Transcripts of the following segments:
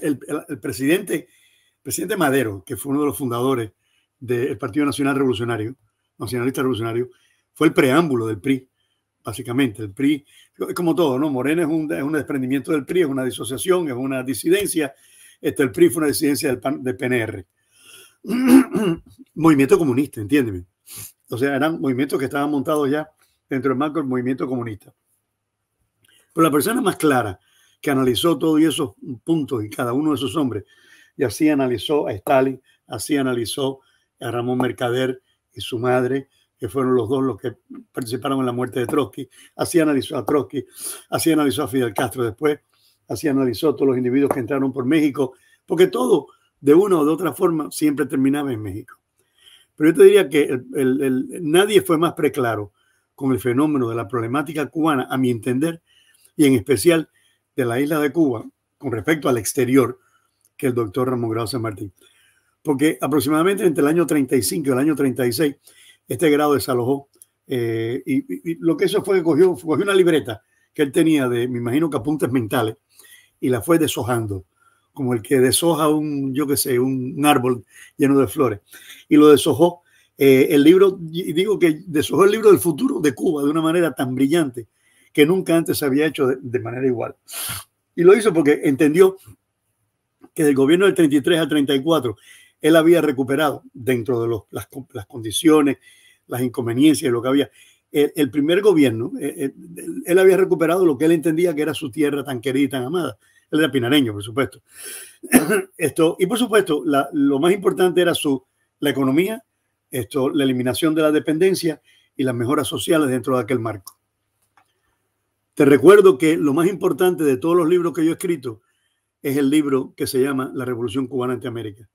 el presidente Madero, que fue uno de los fundadores del Partido Nacionalista Revolucionario, fue el preámbulo del PRI, básicamente. El PRI, es como todo, ¿no? Morena es un desprendimiento del PRI, es una disociación, es una disidencia. El PRI fue una disidencia del PNR. Movimiento comunista, entiéndeme. O sea, eran movimientos que estaban montados ya dentro del marco del movimiento comunista. Pero la persona más clara que analizó todos esos puntos y cada uno de esos hombres, y así analizó a Stalin, así analizó a Ramón Mercader y su madre, que fueron los dos los que participaron en la muerte de Trotsky, así analizó a Trotsky, así analizó a Fidel Castro después, así analizó a todos los individuos que entraron por México, porque todo, de una o de otra forma, siempre terminaba en México. Pero yo te diría que nadie fue más preclaro con el fenómeno de la problemática cubana, a mi entender, y en especial de la isla de Cuba, con respecto al exterior, que el doctor Ramón Grau San Martín. Porque aproximadamente entre el año 35 y el año 36, este Grau desalojó, y lo que hizo fue que cogió una libreta que él tenía de, me imagino que apuntes mentales, y la fue deshojando, como el que deshoja un árbol lleno de flores, y lo deshojó. El libro, digo que deshojó el libro del futuro de Cuba de una manera tan brillante que nunca antes se había hecho de manera igual. Y lo hizo porque entendió que del gobierno del 33 al 34 él había recuperado, dentro de las condiciones, las inconveniencias, lo que había, el primer gobierno, él había recuperado lo que él entendía que era su tierra tan querida y tan amada. Él era pinareño, por supuesto. Y por supuesto, lo más importante era la economía, la eliminación de la dependencia y las mejoras sociales dentro de aquel marco. Te recuerdo que lo más importante de todos los libros que yo he escrito es el libro que se llama La Revolución Cubana ante América.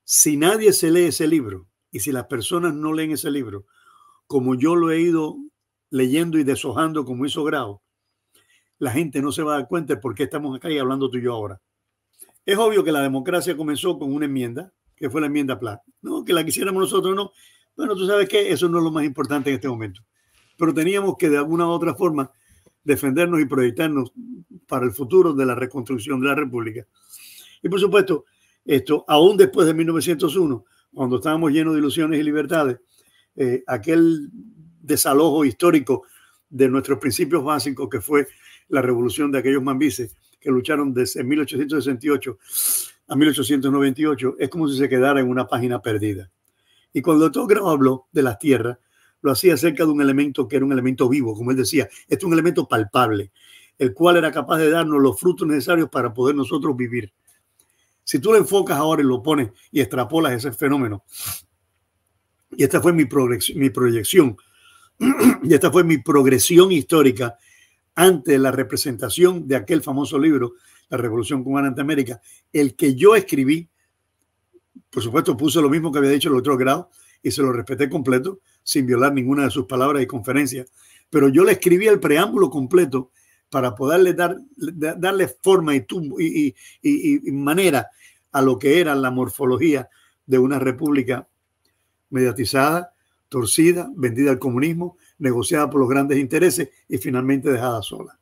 Si nadie se lee ese libro y si las personas no leen ese libro, como yo lo he ido leyendo y deshojando como hizo Grau, la gente no se va a dar cuenta de por qué estamos acá y hablando tú y yo ahora. Es obvio que la democracia comenzó con una enmienda, que fue la enmienda Platt. No, que la quisiéramos nosotros, no. Bueno, tú sabes que eso no es lo más importante en este momento. Pero teníamos que de alguna u otra forma defendernos y proyectarnos para el futuro de la reconstrucción de la República. Y por supuesto, aún después de 1901, cuando estábamos llenos de ilusiones y libertades, aquel desalojo histórico de nuestros principios básicos, que fue la revolución de aquellos mambises que lucharon desde 1868 a 1898, es como si se quedara en una página perdida. Y cuando el doctor Grau habló de las tierras, lo hacía acerca de un elemento que era un elemento vivo, como él decía, este es un elemento palpable, el cual era capaz de darnos los frutos necesarios para poder nosotros vivir. Si tú lo enfocas ahora y lo pones y extrapolas ese fenómeno, y esta fue mi proyección, y esta fue mi progresión histórica ante la representación de aquel famoso libro, La Revolución Cubana ante América, el que yo escribí. Por supuesto, puse lo mismo que había dicho el doctor Grau y se lo respeté completo, sin violar ninguna de sus palabras y conferencias. Pero yo le escribí el preámbulo completo para poderle darle forma y manera a lo que era la morfología de una república mediatizada, torcida, vendida al comunismo, negociada por los grandes intereses y finalmente dejada sola,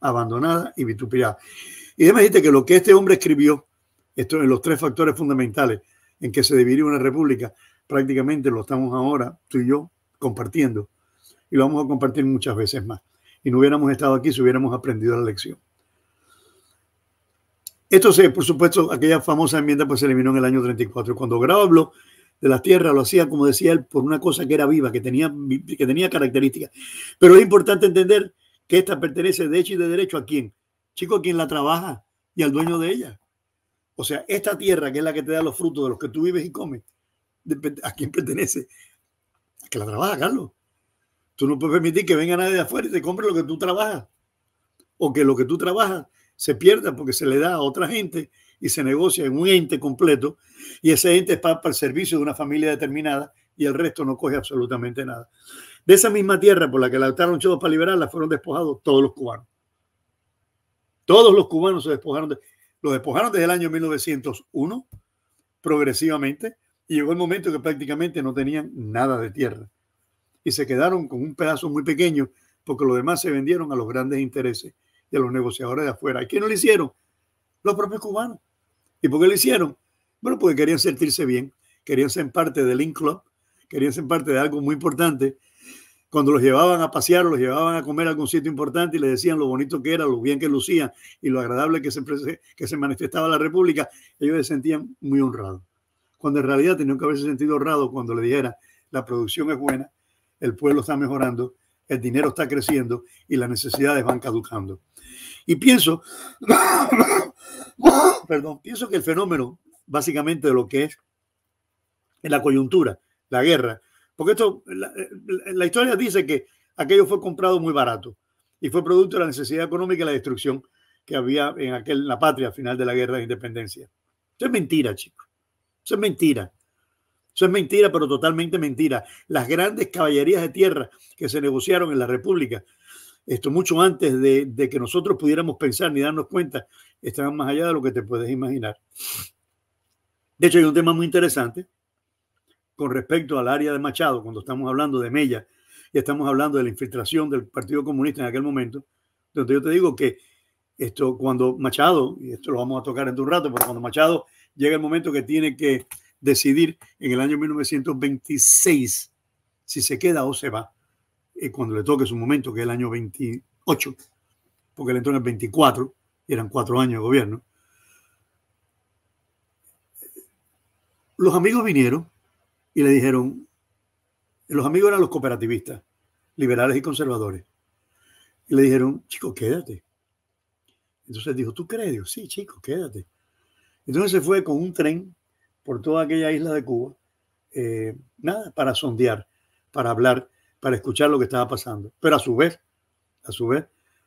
abandonada y vituperada. Y déjame decirte que lo que este hombre escribió, esto en los tres factores fundamentales en que se dividió una república, prácticamente lo estamos ahora, tú y yo, compartiendo. Y lo vamos a compartir muchas veces más. Y no hubiéramos estado aquí si hubiéramos aprendido la lección. Esto por supuesto, aquella famosa enmienda pues se eliminó en el año 34. Cuando Grau habló de las tierras, lo hacía, como decía él, por una cosa que era viva, que tenía características. Pero es importante entender que esta pertenece de hecho y de derecho a quién. Chico, a quien la trabaja y al dueño de ella. O sea, esta tierra, que es la que te da los frutos de los que tú vives y comes, ¿a quién pertenece? A que la trabaja, Carlos. Tú no puedes permitir que venga nadie de afuera y te compre lo que tú trabajas. O que lo que tú trabajas se pierda porque se le da a otra gente y se negocia en un ente completo y ese ente es para el servicio de una familia determinada y el resto no coge absolutamente nada. De esa misma tierra por la que la optaron todos para liberarla fueron despojados todos los cubanos. Todos los cubanos se despojaron. Los despojaron desde el año 1901 progresivamente y llegó el momento que prácticamente no tenían nada de tierra y se quedaron con un pedazo muy pequeño porque los demás se vendieron a los grandes intereses y a los negociadores de afuera. ¿Y qué no lo hicieron? Los propios cubanos. ¿Y por qué lo hicieron? Bueno, porque querían sentirse bien, querían ser parte del Link Club, querían ser parte de algo muy importante. Cuando los llevaban a pasear, los llevaban a comer a algún sitio importante y les decían lo bonito que era, lo bien que lucían y lo agradable que se manifestaba la República, ellos se sentían muy honrados. Cuando en realidad tenían que haberse sentido honrados cuando le dijera la producción es buena, el pueblo está mejorando, el dinero está creciendo y las necesidades van caducando. Y pienso, pienso que el fenómeno básicamente de lo que es en la coyuntura, la guerra, porque esto, la historia dice que aquello fue comprado muy barato y fue producto de la necesidad económica y la destrucción que había en la patria al final de la guerra de independencia. Eso es mentira, chicos. Eso es mentira. Eso es mentira, pero totalmente mentira. Las grandes caballerías de tierra que se negociaron en la República, esto mucho antes de que nosotros pudiéramos pensar ni darnos cuenta, estaban más allá de lo que te puedes imaginar. De hecho, hay un tema muy interesante con respecto al área de Machado, cuando estamos hablando de Mella y estamos hablando de la infiltración del Partido Comunista en aquel momento, donde yo te digo que cuando Machado, y esto lo vamos a tocar en un rato, pero cuando Machado llega el momento que tiene que decidir en el año 1926 si se queda o se va, cuando le toque su momento, que es el año 28, porque él entró en el 24, y eran 4 años de gobierno, los amigos vinieron y le dijeron, los amigos eran los cooperativistas, liberales y conservadores, y le dijeron, chico, quédate. Entonces dijo, ¿tú crees? Digo, sí, chico, quédate. Entonces se fue con un tren por toda aquella isla de Cuba, para sondear, para hablar, para escuchar lo que estaba pasando. Pero a su vez,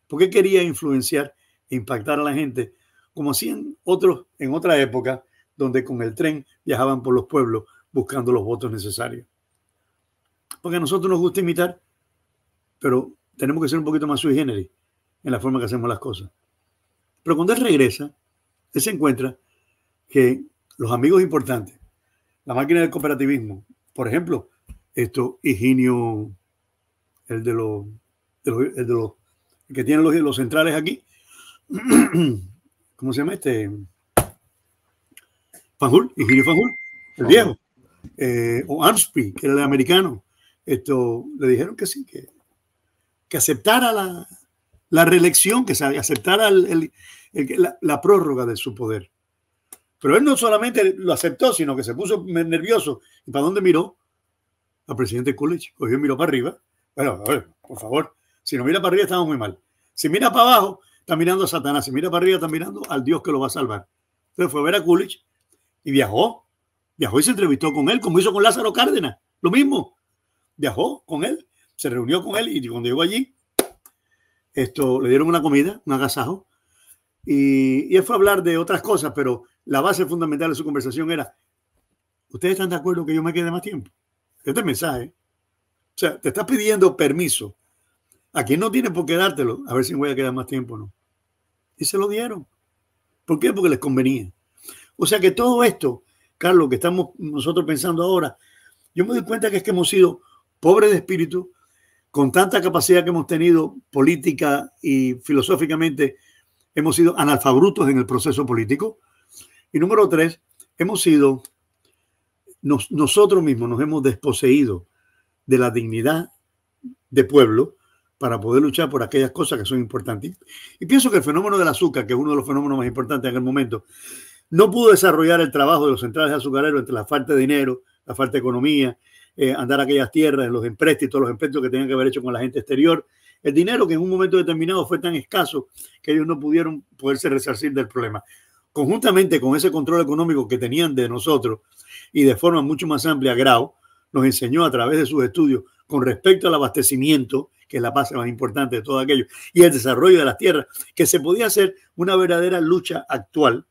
porque quería influenciar e impactar a la gente, como hacían otros en otra época, donde con el tren viajaban por los pueblos buscando los votos necesarios. Porque a nosotros nos gusta imitar, pero tenemos que ser un poquito más sui generis en la forma que hacemos las cosas. Pero cuando él regresa, él se encuentra que los amigos importantes, la máquina del cooperativismo, por ejemplo, Higinio, el que tiene los centrales aquí, ¿cómo se llama Fanjul, Higinio Fanjul, el viejo, o Armstrong, que era el americano, le dijeron que sí, que aceptara la reelección, que aceptara la prórroga de su poder. Pero él no solamente lo aceptó, sino que se puso nervioso. ¿Y para dónde miró? Al presidente Coolidge. Cogió y miró para arriba. Bueno, a ver, por favor, si no mira para arriba estamos muy mal. Si mira para abajo, está mirando a Satanás. Si mira para arriba, está mirando al Dios que lo va a salvar. Entonces fue a ver a Coolidge y viajó y se entrevistó con él, como hizo con Lázaro Cárdenas. Lo mismo. Viajó con él, se reunió con él y cuando llegó allí, le dieron una comida, un agasajo, y él fue a hablar de otras cosas, pero la base fundamental de su conversación era, ¿ustedes están de acuerdo que yo me quede más tiempo? Este es el mensaje. O sea, te estás pidiendo permiso a quien no tiene por qué dártelo, a ver si me voy a quedar más tiempo o no. Y se lo dieron. ¿Por qué? Porque les convenía. O sea que todo esto, Carlos, que estamos nosotros pensando ahora, yo me doy cuenta que es que hemos sido pobres de espíritu, con tanta capacidad que hemos tenido política y filosóficamente, hemos sido analfabrutos en el proceso político. Y número 3, nosotros mismos nos hemos desposeído de la dignidad de pueblo para poder luchar por aquellas cosas que son importantes. Y pienso que el fenómeno del azúcar, que es uno de los fenómenos más importantes en el momento, no pudo desarrollar el trabajo de los centrales azucareros entre la falta de dinero, la falta de economía, andar a aquellas tierras, los empréstitos, los empréstitos que tenían que haber hecho con la gente exterior, el dinero que en un momento determinado fue tan escaso que ellos no pudieron poderse resarcir del problema. Conjuntamente con ese control económico que tenían de nosotros y de forma mucho más amplia, Grau nos enseñó a través de sus estudios con respecto al abastecimiento, que es la base más importante de todo aquello, y el desarrollo de las tierras, que se podía hacer una verdadera lucha actual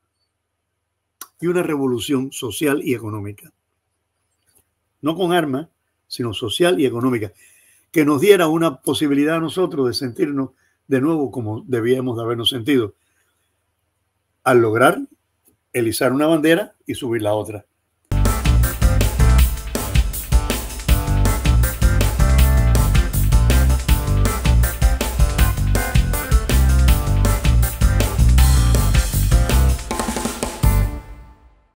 y una revolución social y económica. No con armas, sino social y económica, que nos diera una posibilidad a nosotros de sentirnos de nuevo como debíamos de habernos sentido al lograr elizar una bandera y subir la otra.